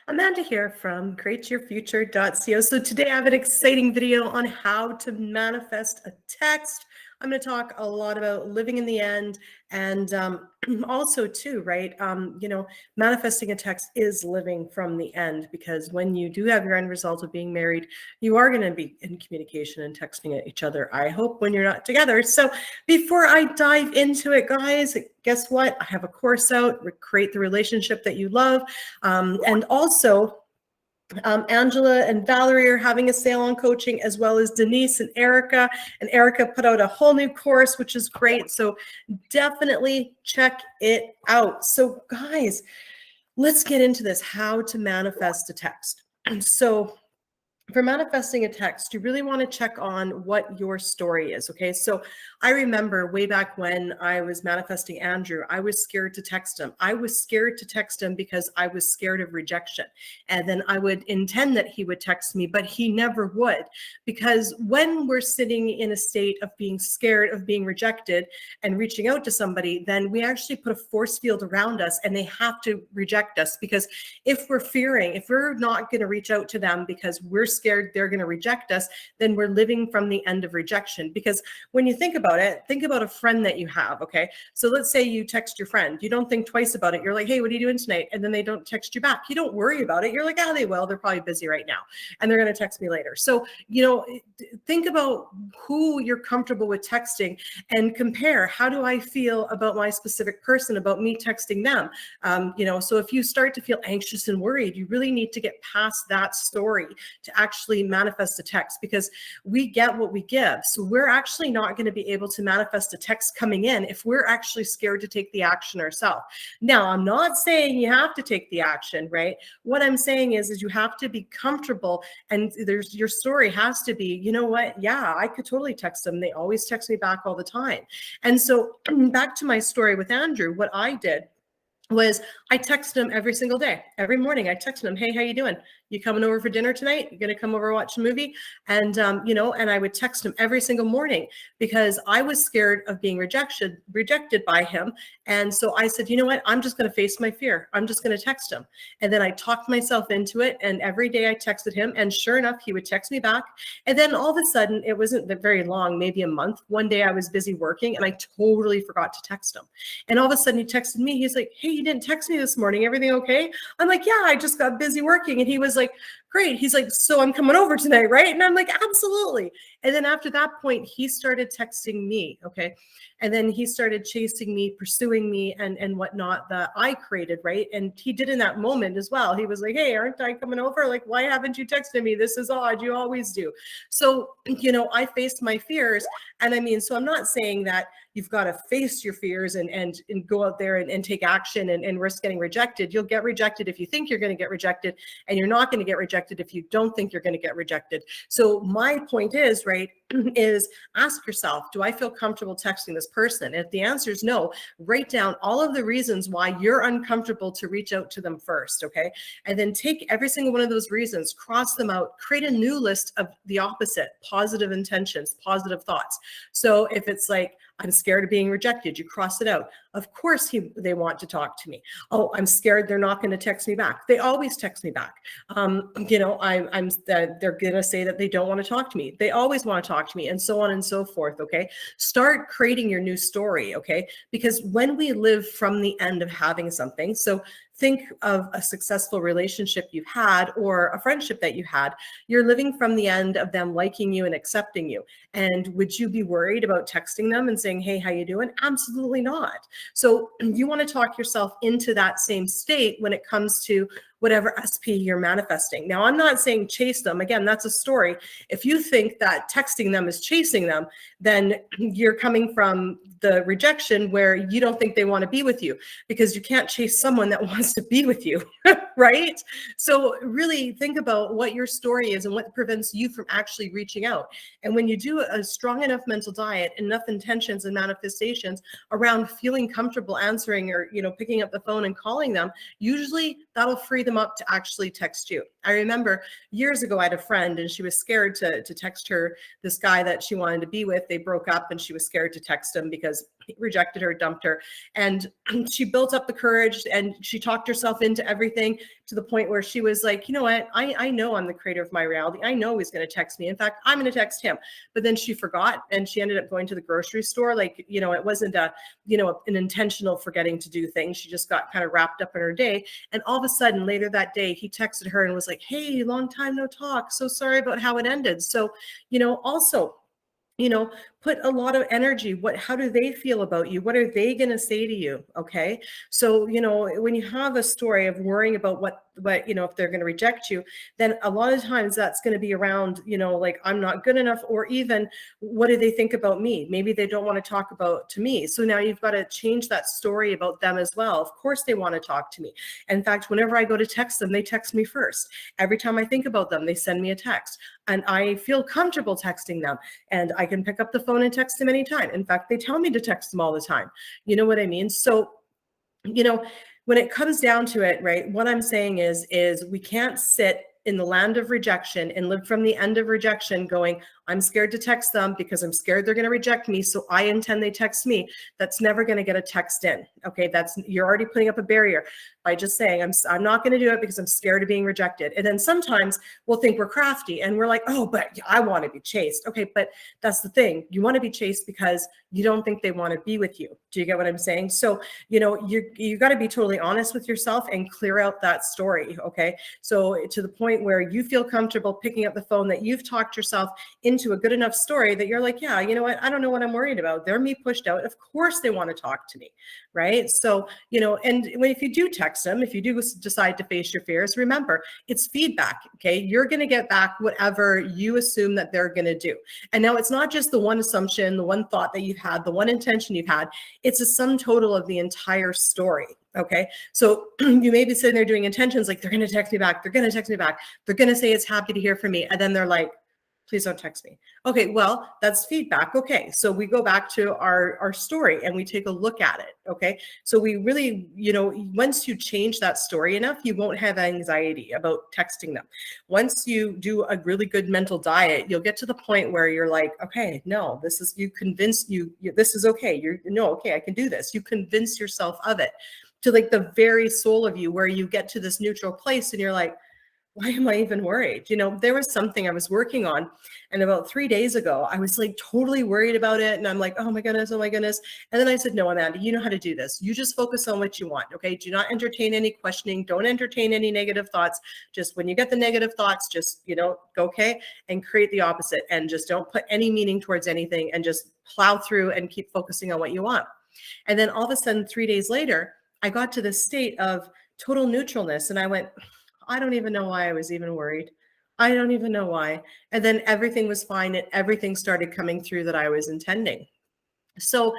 Amanda here from createyourfuture.co. So today I have an exciting video on how to manifest a text. I'm going to talk a lot about living in the end and also too, right? Manifesting a text is living from the end, because when you do have your end result of being married, you are going to be in communication and texting at each other, I hope, when you're not together. So before I dive into it, guys, guess what? I have a course out, Create the Relationship That You Love. And also, Angela and Valerie are having a sale on coaching, as well as Denise and Erica. And Erica put out a whole new course, which is great. So definitely check it out. So guys, let's get into this, how to manifest a text. So for manifesting a text, you really want to check on what your story is. Okay. So I remember way back when I was manifesting Andrew, I was scared to text him. I was scared to text him because I was scared of rejection. And then I would intend that he would text me, but he never would. Because when we're sitting in a state of being scared of being rejected and reaching out to somebody, then we actually put a force field around us and they have to reject us. Because if we're not going to reach out to them because we're scared they're going to reject us, then we're living from the end of rejection. Because when you think about it, think about a friend that you have. Okay. So let's say you text your friend, you don't think twice about it. You're like, hey, what are you doing tonight? And then they don't text you back. You don't worry about it. You're like, oh, they will. They're probably busy right now and they're going to text me later. So, think about who you're comfortable with texting and compare, how do I feel about my specific person, about me texting them? So if you start to feel anxious and worried, you really need to get past that story to actually manifest a text, because we get what we give. So we're actually not going to be able to manifest a text coming in if we're actually scared to take the action ourselves. Now, I'm not saying you have to take the action, right? What I'm saying is you have to be comfortable, and your story has to be, you know what? Yeah, I could totally text them. They always text me back all the time. And so back to my story with Andrew, what I did was I texted him every single day. Every morning I texted him, hey, how you doing? You coming over for dinner tonight? You're going to come over and watch a movie? And, and I would text him every single morning because I was scared of being rejected by him. And so I said, you know what? I'm just going to face my fear. I'm just going to text him. And then I talked myself into it. And every day I texted him, and sure enough, he would text me back. And then all of a sudden, it wasn't very long, maybe a month. One day I was busy working and I totally forgot to text him. And all of a sudden he texted me. He's like, hey, you didn't text me this morning. Everything okay? I'm like, yeah, I just got busy working. And he was like, great. He's like, so I'm coming over tonight, right? And I'm like, absolutely. And then after that point, he started texting me. Okay. And then he started chasing me, pursuing me, and whatnot that I created, right? And he did in that moment as well. He was like, hey, aren't I coming over? Like, why haven't you texted me? This is odd. You always do. So, I faced my fears. And I mean, so I'm not saying that you've got to face your fears and go out there and take action and risk getting rejected. You'll get rejected if you think you're going to get rejected, and you're not going to get rejected if you don't think you're going to get rejected. So my point is, right, is ask yourself, do I feel comfortable texting this person? And if the answer is no, write down all of the reasons why you're uncomfortable to reach out to them first, okay? And then take every single one of those reasons, cross them out, create a new list of the opposite, positive intentions, positive thoughts. So if it's like, I'm scared of being rejected, you cross it out. Of course they want to talk to me. Oh, I'm scared they're not going to text me back. They always text me back. I'm they're going to say that they don't want to talk to me. They always want to talk to me, and so on and so forth. Okay. Start creating your new story. Okay. Because when we live from the end of having something, so think of a successful relationship you've had or a friendship that you had. You're living from the end of them liking you and accepting you. And would you be worried about texting them and saying, hey, how you doing? Absolutely not. So you want to talk yourself into that same state when it comes to whatever SP you're manifesting. Now, I'm not saying chase them. Again, that's a story. If you think that texting them is chasing them, then you're coming from the rejection where you don't think they want to be with you, because you can't chase someone that wants to be with you, right? So really think about what your story is and what prevents you from actually reaching out. And when you do a strong enough mental diet, enough intentions and manifestations around feeling comfortable answering or, picking up the phone and calling them, usually that'll free them up to actually text you. I remember years ago, I had a friend and she was scared to text this guy that she wanted to be with. They broke up and she was scared to text him because he rejected her, dumped her. And she built up the courage and she talked herself into everything. to the point where she was like, you know what, I know I'm the creator of my reality. I know he's going to text me. In fact, I'm going to text him. But then she forgot, and she ended up going to the grocery store. Like, you know, it wasn't an intentional forgetting to do things. She just got kind of wrapped up in her day. And all of a sudden later that day, he texted her and was like, hey, long time no talk. So sorry about how it ended. So, also, put a lot of energy. How do they feel about you? What are they going to say to you? Okay. So, when you have a story of worrying about what, if they're going to reject you, then a lot of times that's going to be around, like, I'm not good enough, or even what do they think about me? Maybe they don't want to talk about to me. So now you've got to change that story about them as well. Of course they want to talk to me. In fact, whenever I go to text them, they text me first. Every time I think about them, they send me a text, and I feel comfortable texting them, and I can pick up the phone and text them anytime. In fact, they tell me to text them all the time. You know what I mean? So, when it comes down to it, right, what I'm saying is we can't sit in the land of rejection and live from the end of rejection going, I'm scared to text them because I'm scared they're going to reject me, so I intend they text me. That's never going to get a text in. Okay, you're already putting up a barrier by just saying, I'm not going to do it because I'm scared of being rejected. And then sometimes we'll think we're crafty and we're like, oh, but I want to be chased. Okay, but that's the thing. You want to be chased because you don't think they want to be with you. Do you get what I'm saying? So, you got to be totally honest with yourself and clear out that story. Okay, so to the point where you feel comfortable picking up the phone, that you've talked yourself into a good enough story that you're like, yeah, you know what? I don't know what I'm worried about. They're me pushed out. Of course they want to talk to me, right? So, and if you do text them, if you do decide to face your fears, remember, it's feedback, okay? You're going to get back whatever you assume that they're going to do. And now it's not just the one assumption, the one thought that you've had, the one intention you've had. It's a sum total of the entire story. Okay. So you may be sitting there doing intentions like, they're going to text me back. They're going to text me back. They're going to say it's happy to hear from me. And then they're like, please don't text me. Okay, well, that's feedback. Okay, so we go back to our story and we take a look at it. Okay, so we really, once you change that story enough, you won't have anxiety about texting them. Once you do a really good mental diet, you'll get to the point where you're like, okay, no, this is, this is okay. Okay, I can do this. You convince yourself of it to like the very soul of you, where you get to this neutral place and you're like, why am I even worried? There was something I was working on, and about 3 days ago, I was like totally worried about it. And I'm like, oh my goodness. And then I said, no, Amanda, you know how to do this. You just focus on what you want. Okay. Do not entertain any questioning. Don't entertain any negative thoughts. Just when you get the negative thoughts, just, go okay and create the opposite, and just don't put any meaning towards anything, and just plow through and keep focusing on what you want. And then all of a sudden, 3 days later, I got to this state of total neutralness. And I went, I don't even know why I was even worried. I don't even know why. And then everything was fine, and everything started coming through that I was intending. So,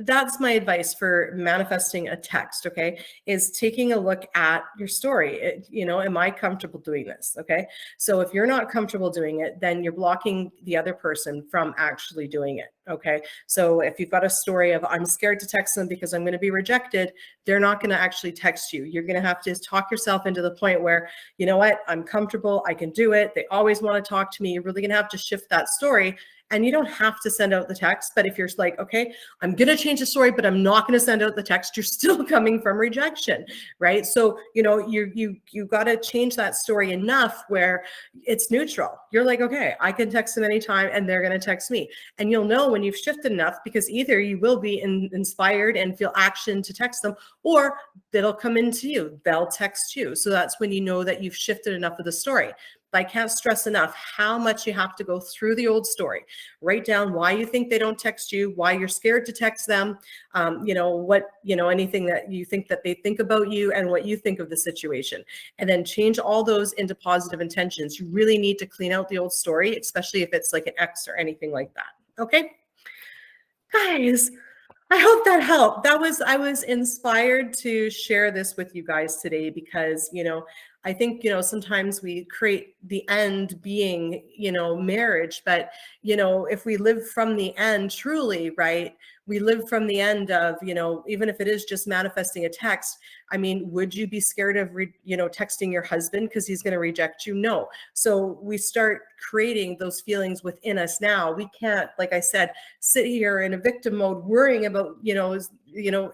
that's my advice for manifesting a text, okay, is taking a look at your story. Am I comfortable doing this? Okay. So if you're not comfortable doing it, then you're blocking the other person from actually doing it. Okay. So if you've got a story of, I'm scared to text them because I'm going to be rejected, they're not going to actually text you. You're going to have to talk yourself into the point where, you know what, I'm comfortable. I can do it. They always want to talk to me. You're really going to have to shift that story. And you don't have to send out the text, but if you're like, okay, I'm going to change the story, but I'm not going to send out the text, you're still coming from rejection, right? So, you got to change that story enough where it's neutral. You're like, okay, I can text them anytime and they're going to text me. And you'll know when you've shifted enough, because either you will be inspired and feel action to text them, or it'll come into you. They'll text you. So that's when you know that you've shifted enough of the story. But I can't stress enough how much you have to go through the old story. Write down why you think they don't text you, why you're scared to text them, anything that you think that they think about you, and what you think of the situation. And then change all those into positive intentions. You really need to clean out the old story, especially if it's like an ex or anything like that. Okay, guys, I hope that helped. I was inspired to share this with you guys today because, I think, sometimes we create the end being, marriage, but, if we live from the end truly, right, we live from the end of, even if it is just manifesting a text. I mean, would you be scared of, texting your husband because he's going to reject you? No. So we start creating those feelings within us now. We can't, like I said, sit here in a victim mode, worrying about,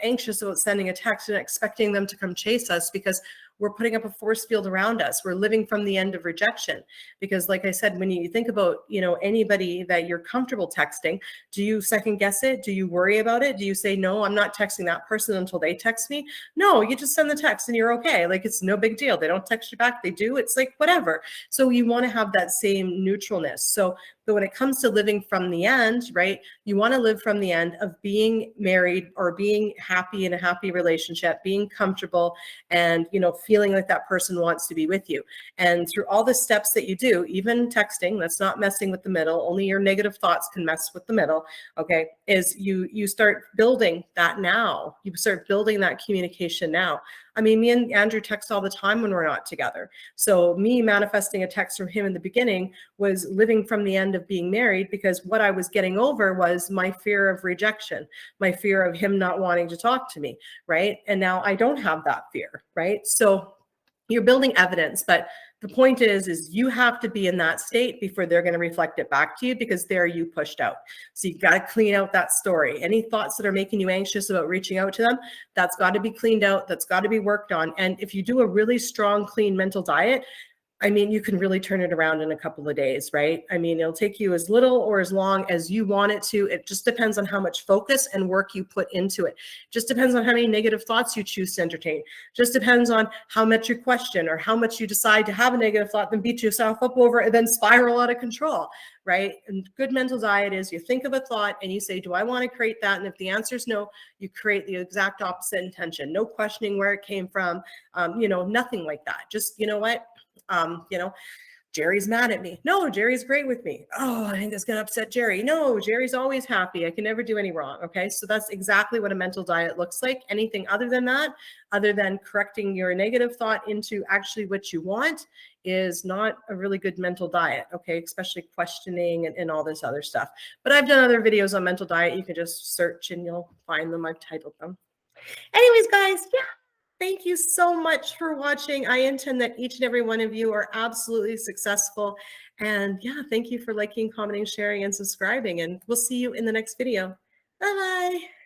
anxious about sending a text and expecting them to come chase us, because we're putting up a force field around us. We're living from the end of rejection. Because like I said, when you think about, anybody that you're comfortable texting, do you second guess it? Do you worry about it? Do you say, no, I'm not texting that person until they text me? No, you just send the text and you're okay. Like, it's no big deal. They don't text you back. They do. It's like, whatever. So you want to have that same neutralness. So but when it comes to living from the end, right, you want to live from the end of being married or being happy in a happy relationship, being comfortable and, feeling like that person wants to be with you. And through all the steps that you do, even texting, that's not messing with the middle, only your negative thoughts can mess with the middle, okay, is you start building that now. You start building that communication now. I mean, me and Andrew text all the time when we're not together. So me manifesting a text from him in the beginning was living from the end of being married, because what I was getting over was my fear of rejection, my fear of him not wanting to talk to me, right? And now I don't have that fear, right? So you're building evidence, but the point is you have to be in that state before they're going to reflect it back to you, because there you pushed out. So you've got to clean out that story. Any thoughts that are making you anxious about reaching out to them, that's got to be cleaned out. That's got to be worked on. And if you do a really strong, clean mental diet, I mean, you can really turn it around in a couple of days, right? I mean, it'll take you as little or as long as you want it to. It just depends on how much focus and work you put into it. Just depends on how many negative thoughts you choose to entertain. Just depends on how much you question or how much you decide to have a negative thought, then beat yourself up over it and then spiral out of control, right? And good mental diet is you think of a thought and you say, do I want to create that? And if the answer is no, you create the exact opposite intention. No questioning where it came from, nothing like that. Just, you know what? Jerry's mad at me. No, Jerry's great with me. Oh, I think that's going to upset Jerry. No, Jerry's always happy. I can never do any wrong. Okay. So that's exactly what a mental diet looks like. Anything other than that, other than correcting your negative thought into actually what you want, is not a really good mental diet. Okay. Especially questioning and all this other stuff. But I've done other videos on mental diet. You can just search and you'll find them. I've titled them. Anyways, guys, yeah. Thank you so much for watching. I intend that each and every one of you are absolutely successful. And yeah, thank you for liking, commenting, sharing, and subscribing. And we'll see you in the next video. Bye-bye.